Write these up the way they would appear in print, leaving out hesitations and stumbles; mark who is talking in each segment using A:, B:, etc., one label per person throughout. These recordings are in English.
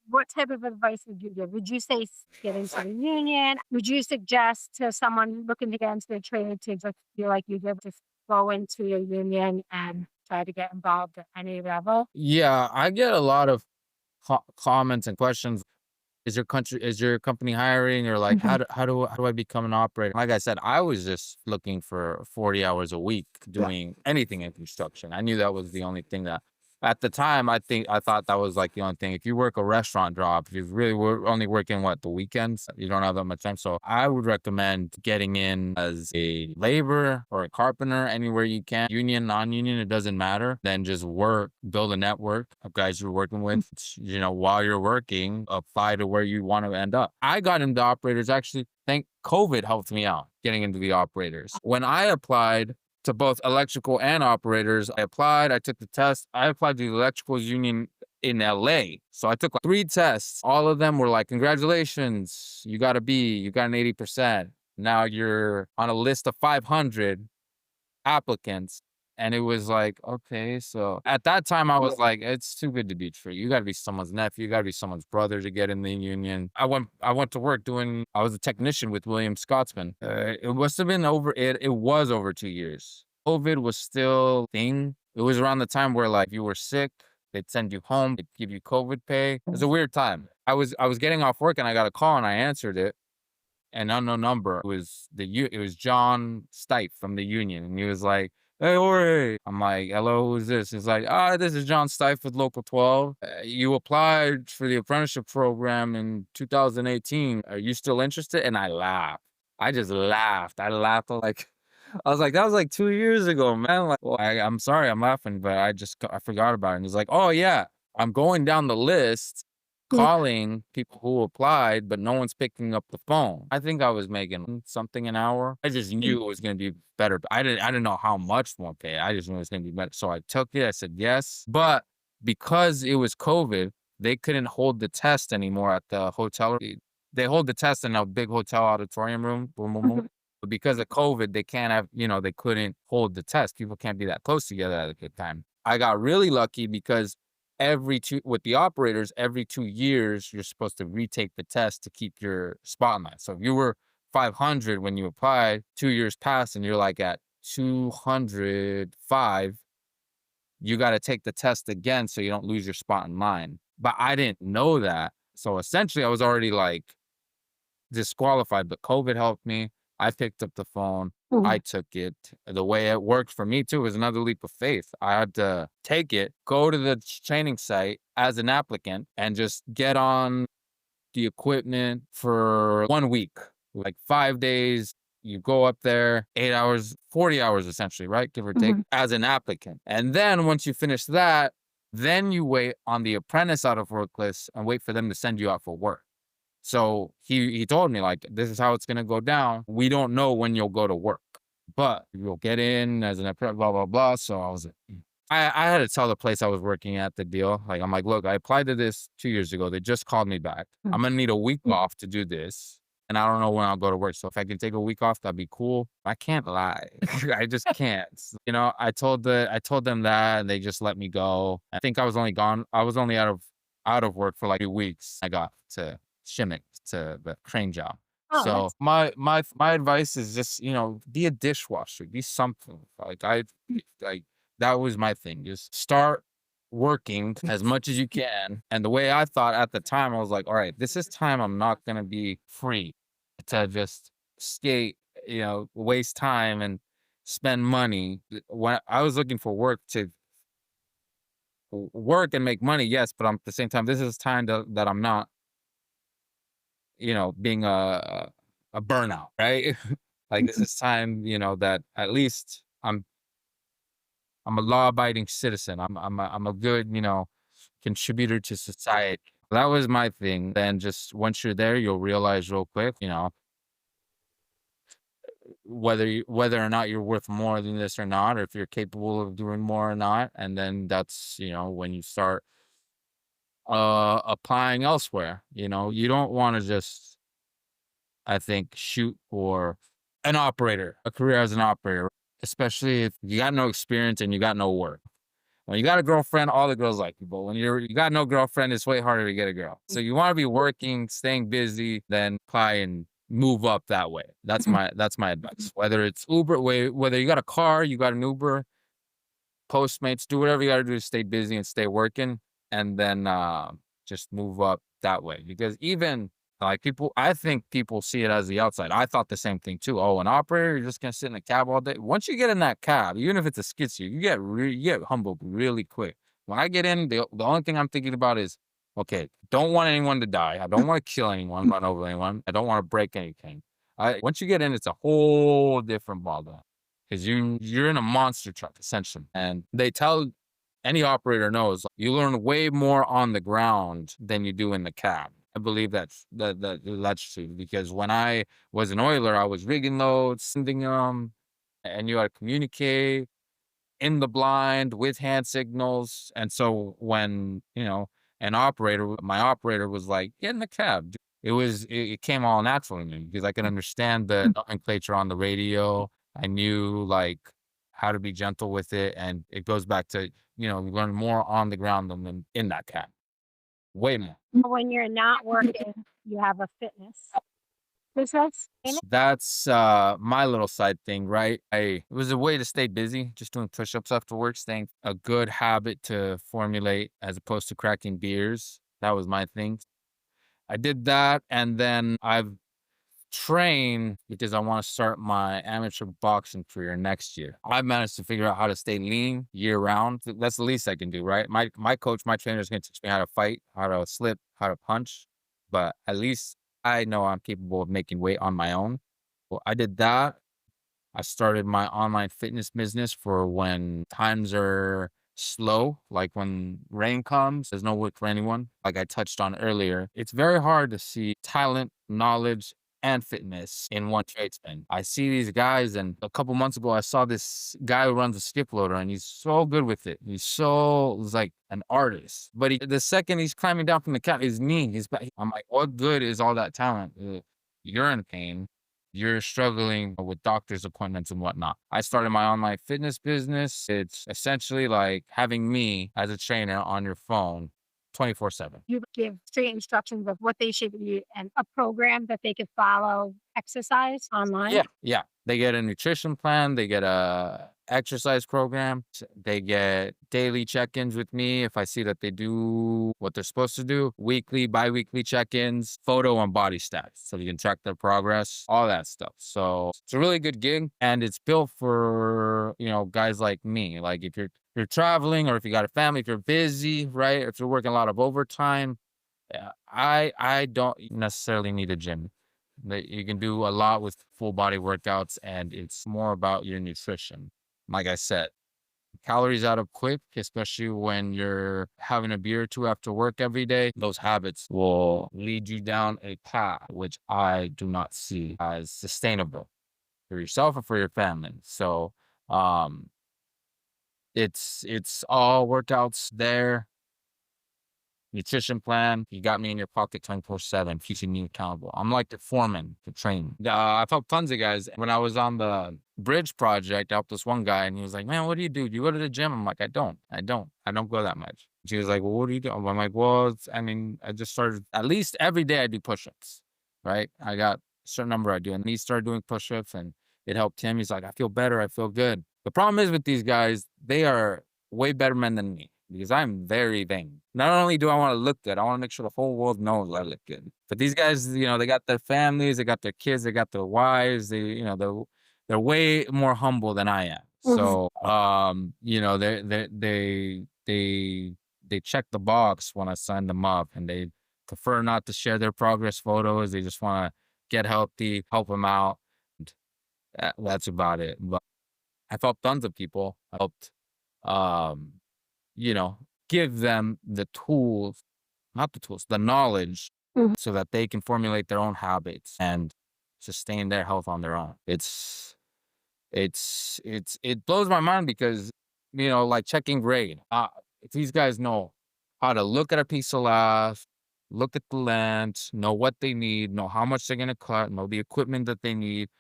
A: what type of advice would you give? Would you say get into the union? Would you suggest to someone looking to get into the trade to just feel like you did, just go into your union and try to get involved at any level?
B: Yeah, I get a lot of comments and questions. Is your company hiring, or like
A: Mhm.
B: how do I become an operator? Like I said, I was just looking for 40 hours a week
A: Yeah.
B: doing anything in construction. I knew that was the only thing that at the time I thought that was like the only thing. If you work a restaurant job, if you really were only working the weekends, you don't have that much time. So I would recommend getting in as a laborer or a carpenter anywhere you can. Union, non-union, it doesn't matter. Then just work, build a network of guys you're working with. While you're working, apply to where you want to end up. I got into operators actually. Thank COVID helped me out getting into the operators. When I applied to both electrical and operators, I took the test. I applied to the electrical union in LA. So I took like 3 tests. All of them were like, congratulations, you got a B, you got an 80%. Now you're on a list of 500 applicants. And it was like, okay, so at that time I was like, it's too good to be true. You gotta be someone's nephew, you gotta be someone's brother to get in the union. I went to work I was a technician with William Scotsman. It must have been it was over 2 years. COVID was still a thing. It was around the time where like if you were sick, they'd send you home, they'd give you COVID pay. It was a weird time. I was getting off work and I got a call and I answered it. An unknown number. It was John Stipe from the union. And he was like, hey, Jorge. I'm like, hello, who's this? He's like, this is John Stipe with Local 12. You applied for the apprenticeship program in 2018. Are you still interested? And I laughed. I just laughed. I laughed like, I was like, that was like 2 years ago, man. Like, well, I'm sorry, I'm laughing, but I forgot about it. And he's like, oh yeah, I'm going down the list calling people who applied, but no one's picking up the phone. I think I was making something an hour. I just knew it was going to be better. But I didn't know how much more pay. I just knew it was going to be better. So I took it. I said yes. But because it was COVID, they couldn't hold the test anymore at the hotel. They hold the test in a big hotel auditorium room. Boom, boom, boom. But because of COVID, they can't have, they couldn't hold the test. People can't be that close together at a good time. I got really lucky because with the operators, every 2 years, you're supposed to retake the test to keep your spot in that. So if you were 500 when you applied, 2 years passed and you're like at 205, you got to take the test again so you don't lose your spot in line. But I didn't know that. So essentially I was already like disqualified, but COVID helped me. I picked up the phone. I took it. The way it worked for me too was another leap of faith. I had to take it, go to the training site as an applicant and just get on the equipment for 1 week, like 5 days. You go up there, 8 hours, 40 hours essentially, right? Give or take as an applicant. And then once you finish that, then you wait on the apprentice out of work list and wait for them to send you out for work. So he told me like, this is how it's going to go down. We don't know when you'll go to work, but you'll get in as an apprentice, blah, blah, blah. So I was like, I had to tell the place I was working at the deal. Like, I'm like, look, I applied to this 2 years ago. They just called me back. I'm going to need a week off to do this. And I don't know when I'll go to work. So if I can take a week off, that'd be cool. I can't lie. I just can't. I told them that and they just let me go. I think I was only out of work for like 2 weeks. I got to shimmick to the crane job.
A: Oh,
B: So
A: that's
B: my advice is just, be a dishwasher, be something. Like that was my thing. Just start working as much as you can. And the way I thought at the time, I was like, all right, this is time I'm not gonna be free to just skate, waste time and spend money. When I was looking for work to work and make money, yes, but at the same time, this is time that I'm not being a burnout, right? Like this is time, that at least I'm a law-abiding citizen. I'm a good, contributor to society. That was my thing. Then just once you're there, you'll realize real quick, whether or not you're worth more than this or not, or if you're capable of doing more or not. And then that's, when you start applying elsewhere. You don't want to just, I think, shoot for a career as an operator, especially if you got no experience and you got no work. When you got a girlfriend, all the girls like you. But when you got no girlfriend, it's way harder to get a girl. So you want to be working, staying busy, then try and move up that way. That's my advice. Whether it's Uber, whether you got a car, you got an Uber, Postmates, do whatever you got to do to stay busy and stay working, and then just move up that way. Because even like people, I think people see it as the outside. I thought the same thing too. Oh, an operator, you're just gonna sit in a cab all day. Once you get in that cab, even if it's a skid steer, you get humbled really quick. When I get in, the only thing I'm thinking about is, okay, don't want anyone to die. I don't want to kill anyone, run over anyone. I don't want to break anything. Once you get in, it's a whole different ballgame because you're in a monster truck essentially, and they tell any operator knows you learn way more on the ground than you do in the cab. I believe that's true because when I was an oiler, I was rigging loads, sending them, and you got to communicate in the blind with hand signals. And so when, my operator was like, get in the cab. It came all natural to me because I could understand the nomenclature on the radio. I knew like how to be gentle with it. And it goes back to, you learn more on the ground than in that cab. Way more.
A: When you're not working, you have a fitness business.
B: That's my little side thing, right? It was a way to stay busy, just doing push-ups after work, staying a good habit to formulate as opposed to cracking beers. That was my thing. I did that, and then I've trained because I want to start my amateur boxing career next year. I managed to figure out how to stay lean year round. That's the least I can do, right? My coach, my trainer is going to teach me how to fight, how to slip, how to punch, but at least I know I'm capable of making weight on my own. Well, I did that. I started my online fitness business for when times are slow, like when rain comes, there's no work for anyone. Like I touched on earlier, it's very hard to see talent, knowledge, and fitness in one tradesman. I see these guys, and a couple months ago, I saw this guy who runs a skip loader, and he's so good with it. He's like an artist. But the second he's climbing down from the cat, his knee, his back. I'm like, what good is all that talent? You're in pain. You're struggling with doctor's appointments and whatnot. I started my online fitness business. It's essentially like having me as a trainer on your phone 24/7.
A: You give straight instructions of what they should eat and a program that they could follow, exercise online.
B: Yeah. Yeah. They get a nutrition plan. They get a exercise program. They get daily check-ins with me if I see that they do what they're supposed to do. Weekly, bi-weekly check-ins, photo and body stats. So you can track their progress, all that stuff. So it's a really good gig. And it's built for, guys like me. Like if you're traveling or if you got a family, if you're busy, right? If you're working a lot of overtime, I don't necessarily need a gym. You can do a lot with full body workouts, and it's more about your nutrition. Like I said, calories out of quick, especially when you're having a beer or two after work every day. Those habits will lead you down a path which I do not see as sustainable for yourself or for your family. So it's all workouts there. Nutrition plan. You got me in your pocket 24/7, keeping me accountable. I'm like the foreman to train. I've helped tons of guys. When I was on the bridge project, I helped this one guy, and he was like, "Man, what do you do? Do you go to the gym?" I'm like, I don't go that much. She was like, "Well, what do you do?" I'm like, "Well, I just started at least every day I do push-ups, right? I got a certain number I do." And he started doing push-ups, and it helped him. He's like, "I feel better. I feel good." The problem is with these guys, they are way better men than me because I'm very vain. Not only do I want to look good, I want to make sure the whole world knows I look good. But these guys, they got their families, they got their kids, they got their wives, they're way more humble than I am. So, they check the box when I sign them up, and they prefer not to share their progress photos. They just want to get healthy, help them out. And that's about it. But I've helped tons of people. I helped, um, you know, give them the tools, not the tools, the knowledge
A: Mhm.
B: so that they can formulate their own habits and sustain their health on their own. It blows my mind because, like checking grade. If these guys know how to look at a piece of glass, look at the lens, know what they need, know how much they're going to cut, know the equipment that they need,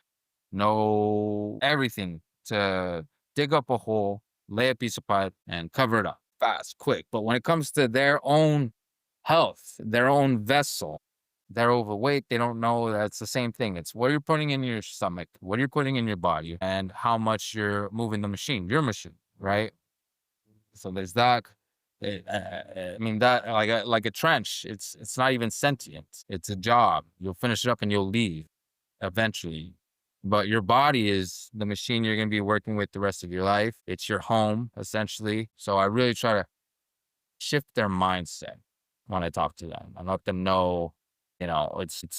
B: know everything to dig up a hole, lay a piece of pipe and cover it up fast, quick. But when it comes to their own health, their own vessel, they're overweight. They don't know that it's the same thing. It's what you're putting in your stomach, what you're putting in your body, and how much you're moving the machine, your machine, right? So there's that. I mean that like a trench. It's not even sentient. It's a job. You'll finish it up and you'll leave eventually. But your body is the machine you're going to be working with the rest of your life. It's your home essentially. So I really try to shift their mindset when I talk to them and let them know, it's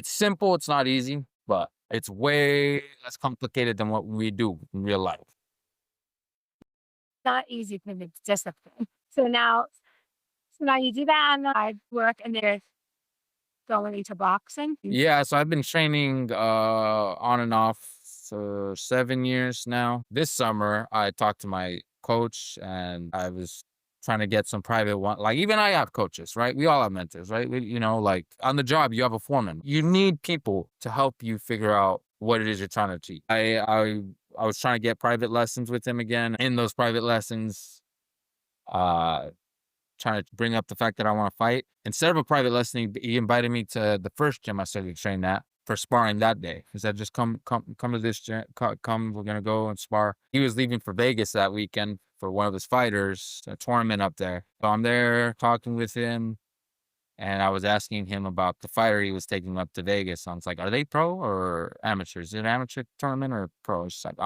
B: simple. It's not easy, but it's way less complicated than what we do in real life.
A: Not easy to it's discipline. So now you do that on the side work and then going into boxing.
B: Yeah, so I've been training on and off for 7 years now. This summer, I talked to my coach and I was trying to get some private one. Like even I have coaches, right? We all have mentors, right? Like on the job, you have a foreman. You need people to help you figure out what it is you're trying to achieve. I was trying to get private lessons with him again. In those private lessons, uh, trying to bring up the fact that I want to fight. Instead of a private lesson, he invited me to the first gym I started to train at for sparring that day. He said, just come to this gym, come, we're going to go and spar. He was leaving for Vegas that weekend for one of his fighters, a tournament up there. So I'm there talking with him. And I was asking him about the fighter he was taking up to Vegas. I was like, are they pro or amateur? Is it an amateur tournament or pro? She's like,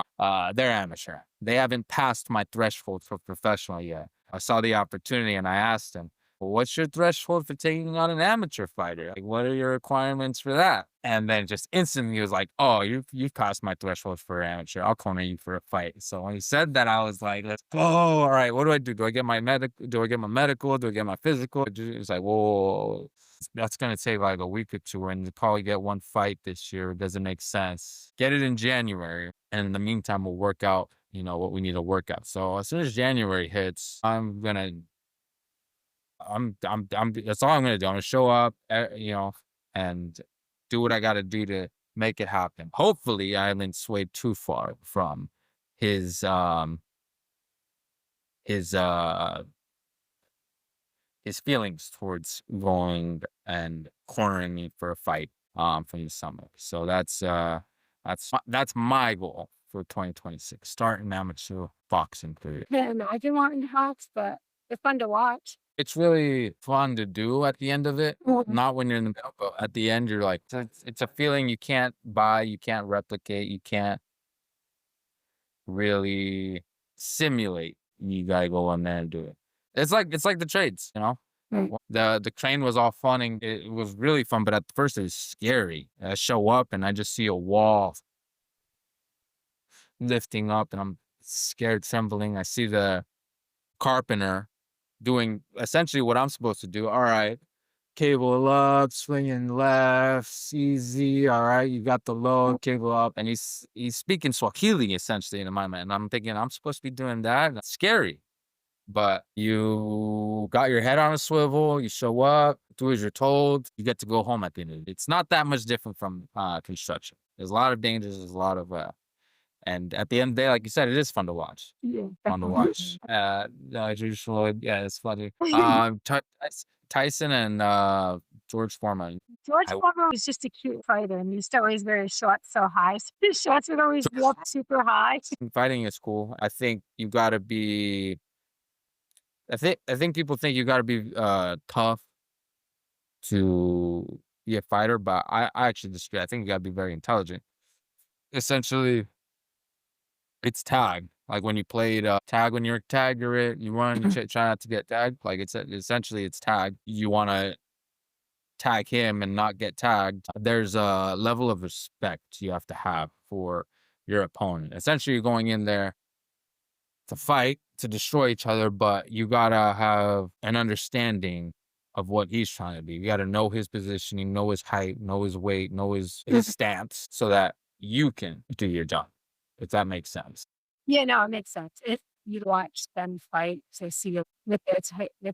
B: they're amateur. They haven't passed my threshold for professional yet. I saw the opportunity and I asked him, well, what's your threshold for taking on an amateur fighter? Like, what are your requirements for that? And then just instantly he was like, oh, you've passed my threshold for amateur. I'll corner you for a fight. So when he said that, I was like, let's go. All right, what do I do? Do I get my medical? Do I get my medical? Do I get my physical? It's like, whoa, that's going to take like a week or two and you probably get one fight this year. It doesn't make sense. Get it in January. And in the meantime, we'll work out, what we need to work out. So as soon as January hits, that's all I'm gonna do. I'm gonna show up, and do what I gotta do to make it happen. Hopefully, I haven't swayed too far from his his uh his feelings towards going and cornering me for a fight from the summer. So that's my goal for 2026. Start an amateur boxing career.
A: Can't imagine wanting to box, but they're fun to watch.
B: It's really fun to do at the end of it.
A: Mhm.
B: Not when you're in the middle, but at the end, you're like, it's a feeling you can't buy, you can't replicate, you can't really simulate. You gotta go in there and do it. It's like the trades,
A: Right.
B: The train was all fun and it was really fun, but at first it was scary. I show up and I just see a wall lifting up and I'm scared, trembling. I see the carpenter doing essentially what I'm supposed to do. All right, cable up, swinging left, easy. All right, you got the load, cable up, and he's speaking Swahili essentially in my mind. And I'm thinking I'm supposed to be doing that. That's scary, but you got your head on a swivel. You show up, do as you're told. You get to go home at the end of it. It's not that much different from construction. There's a lot of dangers. There's a lot of and at the end of the day, like you said, it is fun to watch.
A: Yeah,
B: Fun to watch. George Floyd, yeah, it's funny. Tyson and George Foreman.
A: George
B: I
A: Foreman was just a cute fighter, and he's always very short, so high. So his shots would always be up super high.
B: Fighting is cool. I think you gotta be. I think people think you gotta be tough to be a fighter, but I actually disagree. I think you gotta be very intelligent. Essentially, it's tag. Like when you played tag, when you're tagged, you run, you try not to get tagged. Like it's essentially it's tag. You want to tag him and not get tagged. There's a level of respect you have to have for your opponent. Essentially, you're going in there to fight, to destroy each other, but you gotta have an understanding of what he's trying to do. You gotta know his positioning, know his height, know his weight, know his stance, so that you can do your job. If that makes sense.
A: Yeah, no, it makes sense. If you watch them fight to see what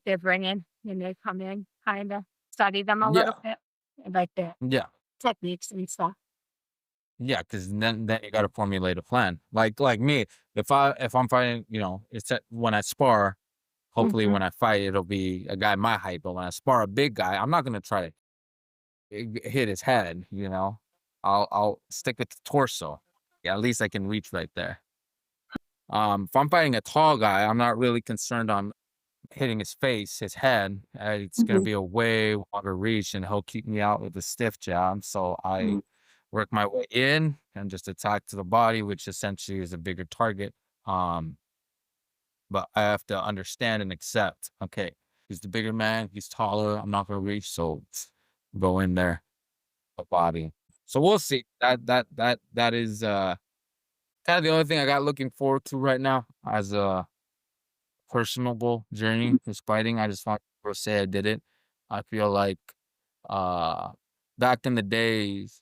A: they're bringing when they come in, kind of study them a
B: Yeah,
A: little bit, and like their
B: yeah.
A: techniques and stuff.
B: Yeah, because then you got to formulate a plan. Like me, if I'm fighting, it's when I spar. Hopefully,
A: Mhm.
B: when I fight, it'll be a guy my height. But when I spar a big guy, I'm not gonna try to hit his head. I'll stick with the torso. Yeah, at least I can reach right there. If I'm fighting a tall guy, I'm not really concerned on hitting his face, his head. It's gonna
A: Mhm.
B: be a way longer reach, and he'll keep me out with a stiff jab. So I
A: Mhm.
B: work my way in and just attack to the body, which essentially is a bigger target. Um, but I have to understand and accept. Okay, he's the bigger man. He's taller. I'm not gonna reach, so go in there, the body. So we'll see. That is kind of the only thing I got looking forward to right now as a personable journey is fighting. I just want to say I did it. I feel like uh back in the days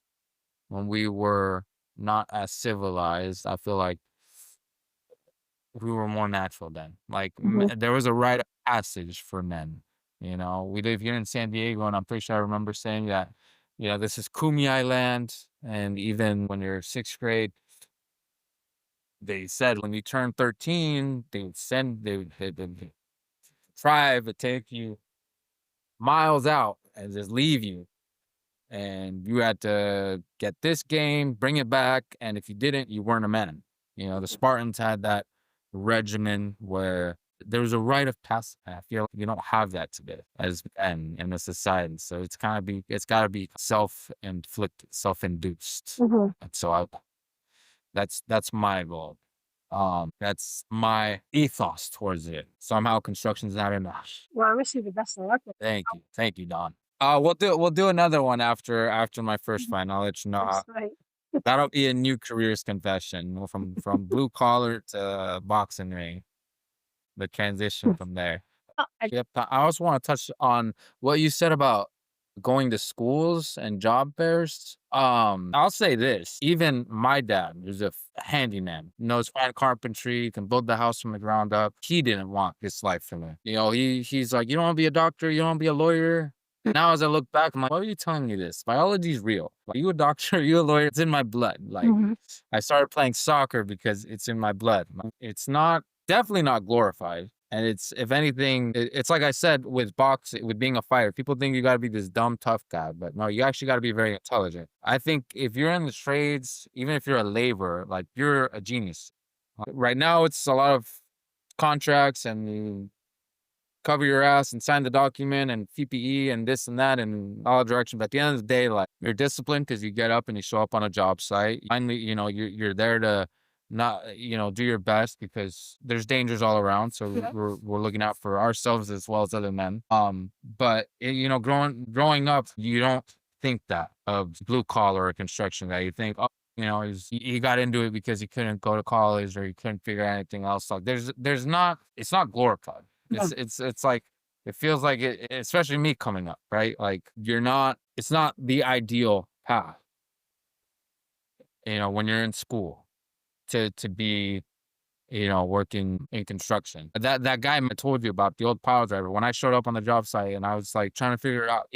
B: when we were not as civilized, I feel like we were more natural then. Like
A: Mhm.
B: there was a rite of passage for men. We live here in San Diego, and I'm pretty sure I remember saying that, this is Kumi Island. And even when you're sixth grade, they said when you turn 13, they would drive to take you miles out and just leave you. And you had to get this game, bring it back, and if you didn't, you weren't a man. The Spartans had that regimen where there was a rite of passage. I feel like you don't have that today as men in the society. So it's gotta be self-inflicted, self-induced.
A: Mhm.
B: And so that's my goal. That's my ethos towards it. Somehow construction's not enough.
A: Well, I wish you the best of luck with
B: Thank you, Don. We'll do another one after my first
A: it.
B: fight. And I'll let you know
A: That's right.
B: that'll be a new careers confession from blue collar to boxing ring. The transition from there.
A: Oh,
B: Yep. I also want to touch on what you said about going to schools and job fairs. I'll say this: even my dad, who's a handyman, knows fine carpentry, can build the house from the ground up. He didn't want this life for me. He's like, you don't want to be a doctor, you don't want to be a lawyer. Now, as I look back, I'm like, why are you telling me this? Biology's real. Like, you a doctor, you a lawyer, it's in my blood. Like,
A: Mhm.
B: I started playing soccer because it's in my blood. It's not definitely not glorified. And it's, if anything, it's like I said with boxing, with being a fighter, people think you got to be this dumb, tough guy. But no, you actually got to be very intelligent. I think if you're in the trades, even if you're a laborer, like you're a genius. Right now, it's a lot of contracts and you cover your ass and sign the document and PPE and this and that and all directions. But at the end of the day, like you're disciplined because you get up and you show up on a job site. Finally, you're there to not, do your best because there's dangers all around. So
A: Yeah.
B: we're looking out for ourselves as well as other men. But growing up, you don't think that of blue collar or construction guy. You think, oh, he got into it because he couldn't go to college or he couldn't figure out anything else. Like there's not, it's not glorified.
A: No.
B: It's like it feels like it, especially me coming up, right? Like it's not the ideal path, when you're in school to be, working in construction. That guy I told you about, the old pile driver, when I showed up on the job site and I was like trying to figure it out,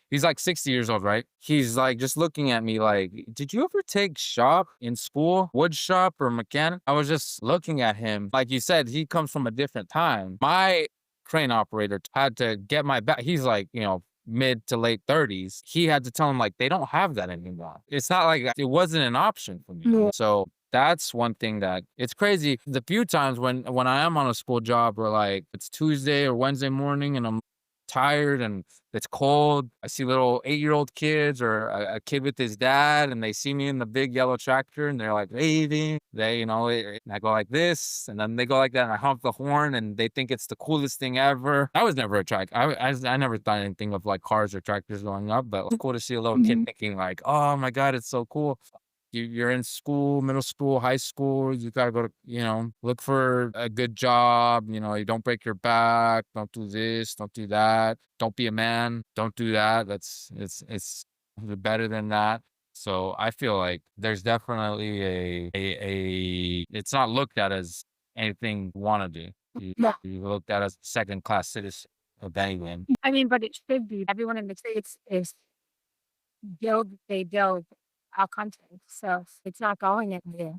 B: he's like 60 years old, right? He's like just looking at me like, did you ever take shop in school? Wood shop or mechanic? I was just looking at him. Like you said, he comes from a different time. My crane operator had to get my back. He's like, mid to late 30s. He had to tell him like they don't have that anymore. It's not like it wasn't an option for me.
A: Yeah.
B: So that's one thing that it's crazy. The few times when I am on a school job or like it's Tuesday or Wednesday morning and I'm tired and it's cold, I see little 8-year-old kids or a kid with his dad and they see me in the big yellow tractor and they're like waving. And I go like this and then they go like that and I honk the horn and they think it's the coolest thing ever. I was never a tractor. I never thought anything of like cars or tractors going up, but it's cool to see a little kid
A: Mhm.
B: thinking like, oh my God, it's so cool. You're in school, middle school, high school. You gotta go to, look for a good job. You don't break your back. Don't do this. Don't do that. Don't be a man. Don't do that. It's better than that. So I feel like there's definitely it's not looked at as anything you want to do.
A: Yeah.
B: You looked at as a second class citizen of anything.
A: I mean, but it should be. Everyone in the States is build, they build. our country. So it's not going anywhere.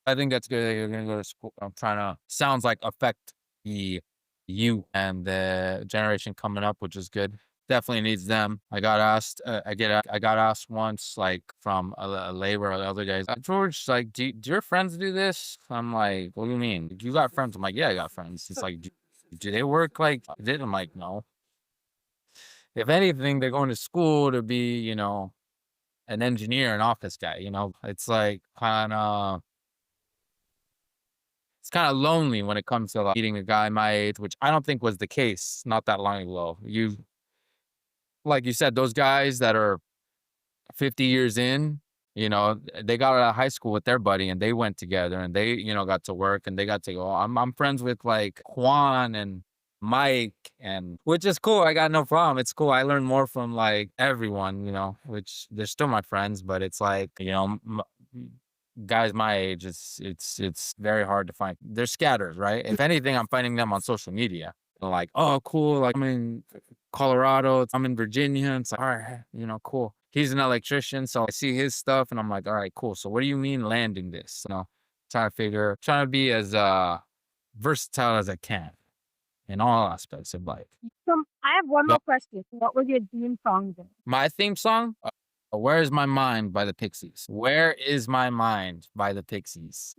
B: I think that's good that you're gonna go to school. I'm trying to sounds like affect the you and the generation coming up, which is good. Definitely needs them. I got asked. I got asked once, like from a labor the other day. George, like, do your friends do this? I'm like, what do you mean? You got friends? I'm like, yeah, I got friends. It's like, do they work like this? I'm like, no. If anything, they're going to school to be, an engineer, an office guy. It's like it's kind of lonely when it comes to like meeting a guy my age, which I don't think was the case not that long ago. Like you said, those guys that are 50 years in, they got out of high school with their buddy and they went together and they, got to work and they got to go. I'm friends with like Juan and Mike, and which is cool. I got no problem. It's cool. I learn more from like everyone, which they're still my friends, but it's like, guys my age, it's very hard to find. They're scattered, right? If anything, I'm finding them on social media. They're like, oh, cool. Like I'm in Colorado. I'm in Virginia. It's like, all right, cool. He's an electrician, so I see his stuff, and I'm like, all right, cool. So what do you mean landing this? Trying to be as versatile as I can in all aspects of life.
A: So I have one more
B: Yep.
A: question. What would your theme song be?
B: My theme song, "Where Is My Mind" by the Pixies. Where is my mind by the Pixies.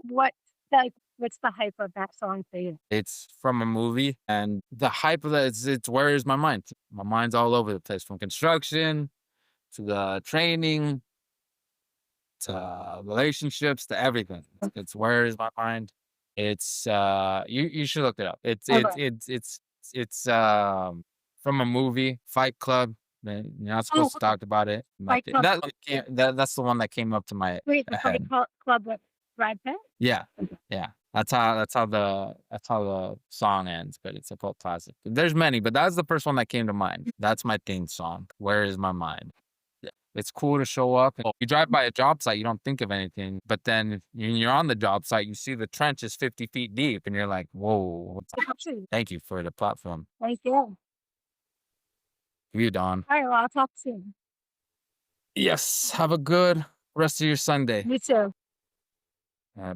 A: What's the hype of that song for you?
B: It's from a movie, and the hype of that is it's where is my mind? My mind's all over the place, from construction to the training to relationships to everything. It's where is my mind? It's you should look it up. It's
A: Okay.
B: it's from a movie, Fight Club. You're not supposed to
A: Okay.
B: talk about it.
A: Fight Club.
B: That's the one that came up to my
A: Wait, the Fight
B: head.
A: Club with Brad Pitt?
B: Yeah, yeah. That's how the song ends, but it's a cult classic. There's many, but that's the first one that came to mind. That's my theme song. Where is my mind? Yeah. It's cool to show up. You drive by a job site, you don't think of anything, but then when you're on the job site, you see the trench is 50 feet deep, and you're like, "Whoa!" Thank you for the platform.
A: Thank you.
B: You, Don.
A: All right, well, I'll talk soon.
B: Yes. Have a good rest of your Sunday.
A: You too.
B: Uh,